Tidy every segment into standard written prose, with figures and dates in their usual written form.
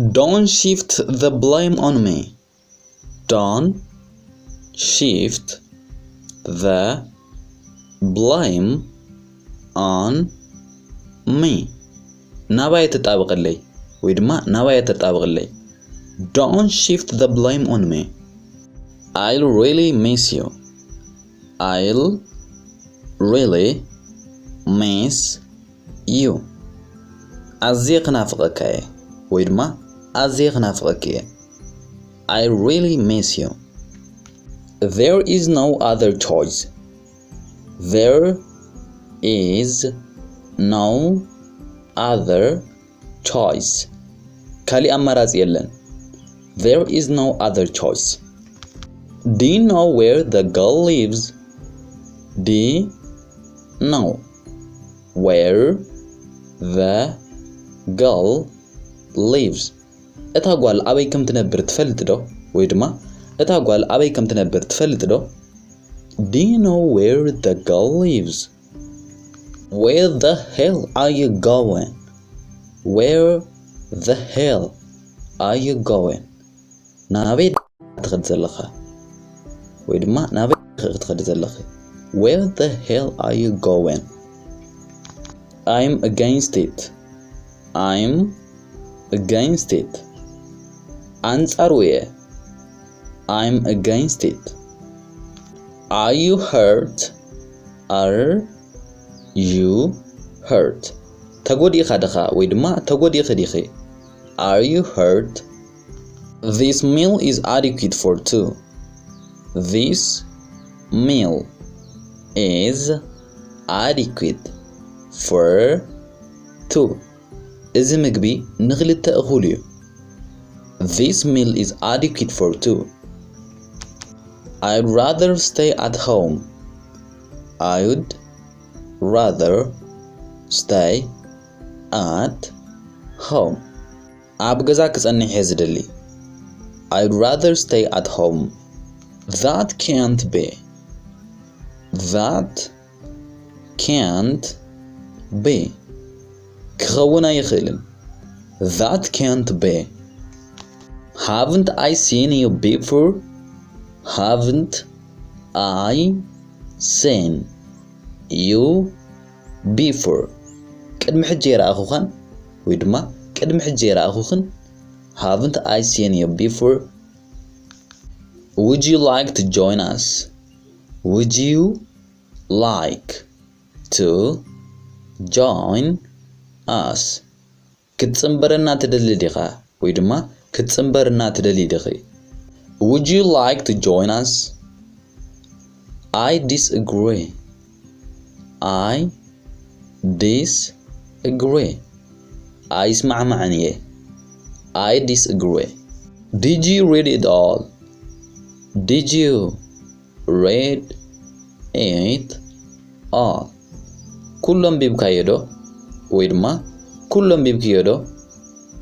Don't shift the blame on me. Don't shift the blame on me. ناباية تطابق لي ويدما ناباية تطابق لي. Don't shift the blame on me. I'll really miss you. I'll really miss you. أزيق نافقك ويدما أزيق نافقك. I really miss you. There is no other choice. There is no other choice. كالي أمراز يلن. There is no other choice. Do you know where the girl lives? Do you know where the girl lives? እታ ጓል أبي كم تنبر تفلت دو ويدما እታ ጓል أبي كم تنبر تفلت دو. Do you know where the girl lives? Where the hell are you going? Where the hell are you going? نابي تخد زلخة ويدما نابي تخد زلخة. Where the hell are you going? I'm against it. I'm against it. أنصاروية. I'm against it. Are you hurt? Are you hurt? تقودي خدخا ويدما تقودي خديخي. Are you hurt? This meal is adequate for two. This meal is adequate for two. إذا مقبي نغلط تأخوليو. This meal is adequate for two. I'd rather stay at home. I'd rather stay at home. أبغزاك أني حزدلي. I'd rather stay at home. That can't be. That can't be. كخونا يخيلن. That can't be. Haven't I seen you before? Haven't I seen you before? قدم حجيرة أخوخن ويدما قدم حجيرة أخوخن. Haven't I seen you before? Would you like to join us? Would you like to join us? كتصنبرنا تدلي دخا ويدما كتصنبرنا تدلي دخي. Would you like to join us? I disagree. I disagree. اسمع معني. I disagree. Did you read it all? Did you read it all? كلهم بيبكايدو ويدما كلهم بيبكايدو.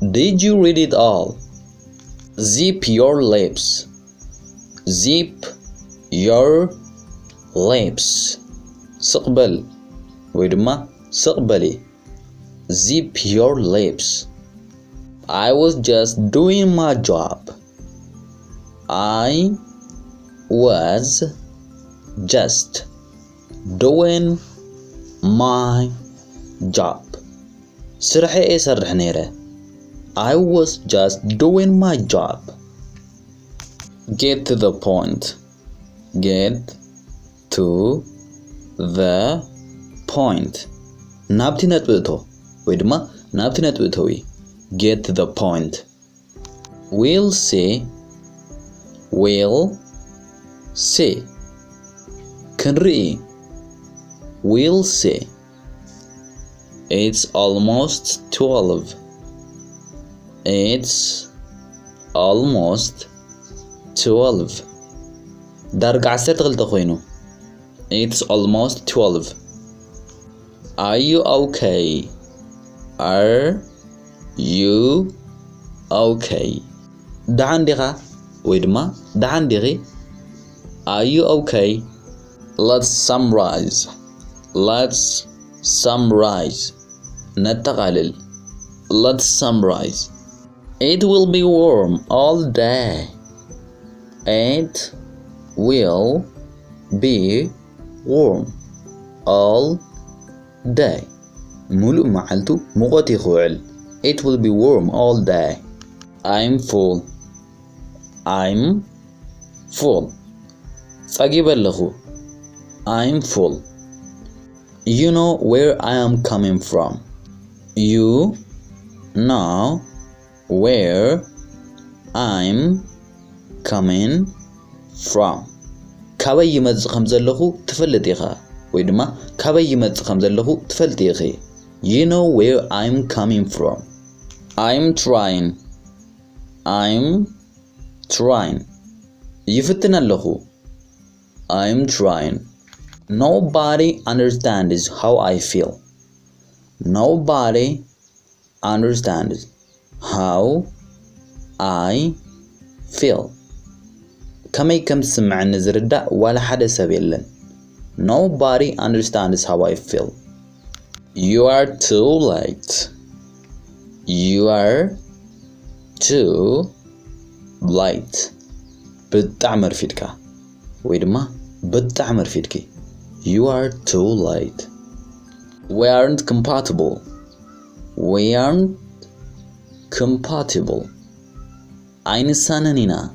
Did you read it all? Zip your lips. Zip your lips. سقبل ويدما سقبلي. Zip your lips. I was just doing my job. I was just doing my job. سرحي ايه سرح نيره. I was just doing my job. Get to the point. Get to the point. نابتي نتبتو ويدما نابتي نتبتوي. Get to the point. We'll see. We'll see. كنرئي. We'll see. It's almost 12. It's almost 12. درجة عسر تغلط خوينو. It's almost 12. Are you okay? Are you okay? دعان دغا ويدما دعان دغي. Are you okay? Let's summarize. Let's summarize. نتقلل. Let's summarize. It will be warm all day. It will be warm all day. ملء معلتو مغتي خوعل. It will be warm all day. I'm full. I'm full. صاقي بلغو. I'm full. You know where I am coming from. You know where I'm coming from. كابي يمز خمزلخو تفلتيخا. ويدما كابي يمز خمزلخو تفلتيخي. You know where I'm coming from. I'm trying. I'm trying. يفتن اللخو. I'm trying. Nobody understands how I feel. Nobody understands how I feel. كما يكم سمع نزردا ولا حدا سبيلن. Nobody understands how I feel. You are too late. You are too late. بتعمر فيدك. ويدما بتعمر فيدك. You are too late. We aren't compatible. We aren't compatible. Aynisananina.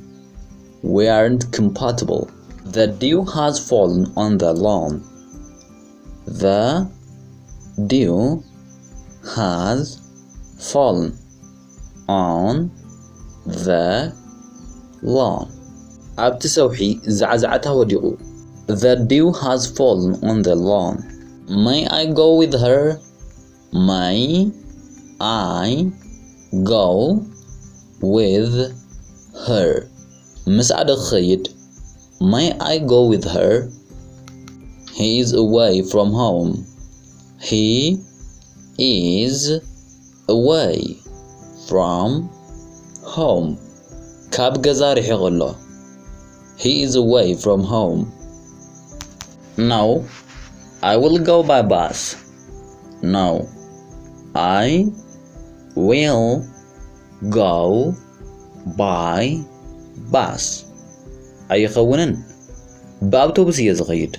We aren't compatible. The dew has fallen on the lawn. The dew has fallen on the lawn. أبتسوحي زعزعتها وديقو. The dew has fallen on the lawn. May I go with her? May I go with her? مسعد خيد. May I go with her? He is away from home. He is away from home. كاب جزار حغلا. He is away from home. No, I will go by bus. No, I will go by bus. أي خونن بأوتوبيس يزغيد.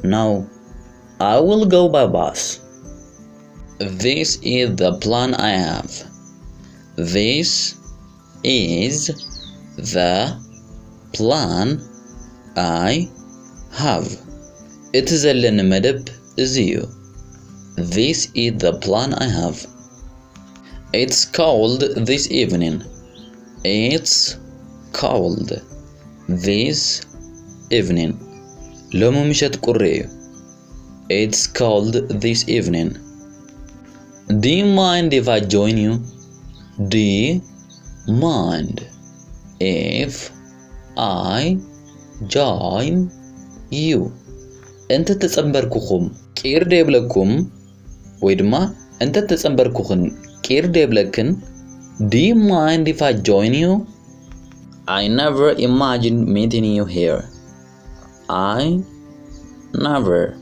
No, I will go by bus. This is the plan I have. This is the plan I have. اتزلن مدب زيو. This is the plan I have. It's cold this evening. It's cold this evening. لومو مشت قريو. It's cold this evening. Do you mind if I join you? Do you mind if I join you? أنت تتصنبركوكم كير ديبلكم ويدما أنت تتصنبركوكن كير ديبلكن. Do you mind if I join you? I never imagined meeting you here. I never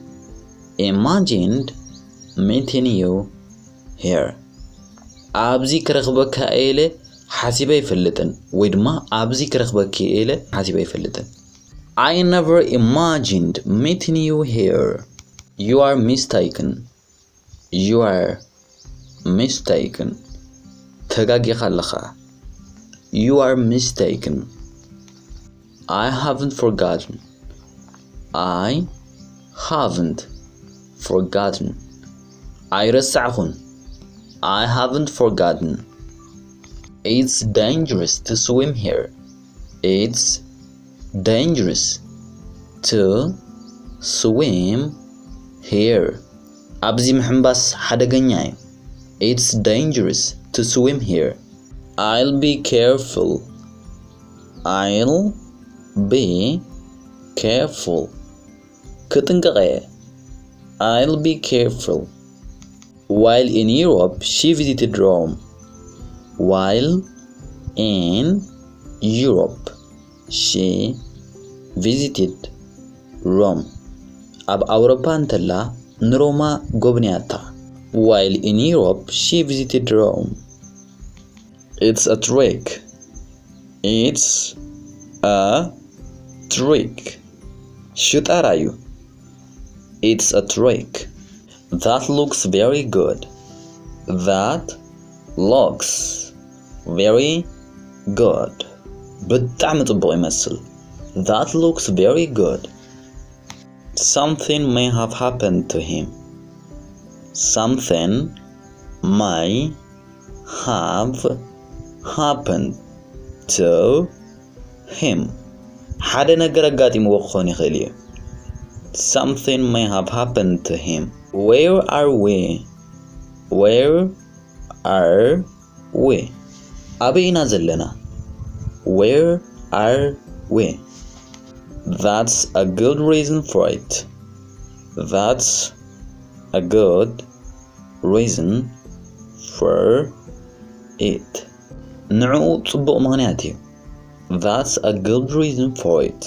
imagined meeting you here. أبزي كرخبك إيله حسيبه يفلتن ويدما أبزي كرخبك إيله حسيبه يفلتن. I never imagined meeting you here. You are mistaken. You are mistaken. تغاقي خلخا. You are mistaken. I haven't forgotten. I haven't forgotten. I رسعهن. I haven't forgotten. It's dangerous to swim here. It's dangerous to swim here. أبزي محنبس حدقنياي. It's dangerous to swim here. I'll be careful. I'll be careful. كتنقغي. I'll be careful. While in Europe, she visited Rome. While in Europe, she visited Rome. أب أوروبا انتلا نروما غوبنياتا. While in Europe, she visited Rome. It's a trick. It's a trick. ሽጠራዩ It's a trick. That looks very good. That looks very good. በጣም ጥብቅ ይመስል That looks very good. Something may have happened to him. Something may have happened to him. ሓደ ነገር አጋጥሞ ክኾን ይኽእል እዩ Something may have happened to him. Where are we? Where are we? አበይና ዘለና Where are we? That's a good reason for it. That's a good reason for it. ንዕኡ ጽቡቕ ምኽንያት እዩ That's a good reason for it.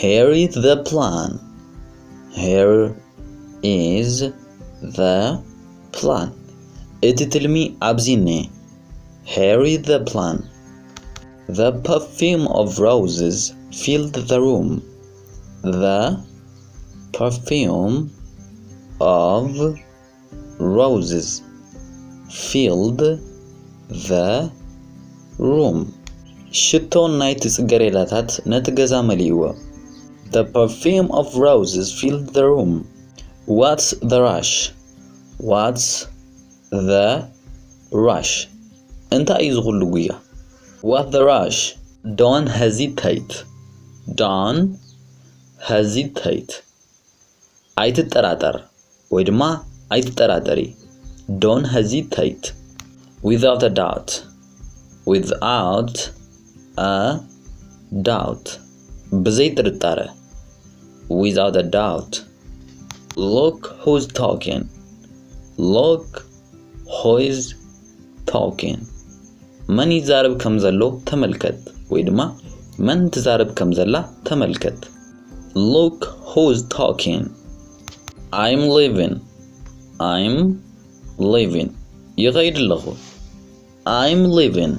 Here is the plan. Here is the plan. እቲ ትልሚ ኣብዚ እኒአ Here is the plan. The perfume of roses filled the room. The perfume of roses filled the room. ሽቶን ናይቲ ጽጌረዳታት ነቲ ገዛ መሊእዎ The perfume of roses filled the room. What's the rush? What's the rush? እንታይ እዩ ዝኹሉ ጉያ What's the rush? Don't hesitate. Don't hesitate. አይትጠራጠር ወይ ድማ አይትጠራጠሪ Don't hesitate. Without a doubt. Without a doubt. ብዘይ ጥርጣረ Without a doubt. Look who's talking. Look who's talking. መን ይዛረብ ከም ዘሎ ተመልከት ወይ ድማ መን ትዛረብ ከም ዘላ ተመልከት Look who's talking. I'm leaving. I'm leaving. ይኸይድ ኣለኹ I'm leaving.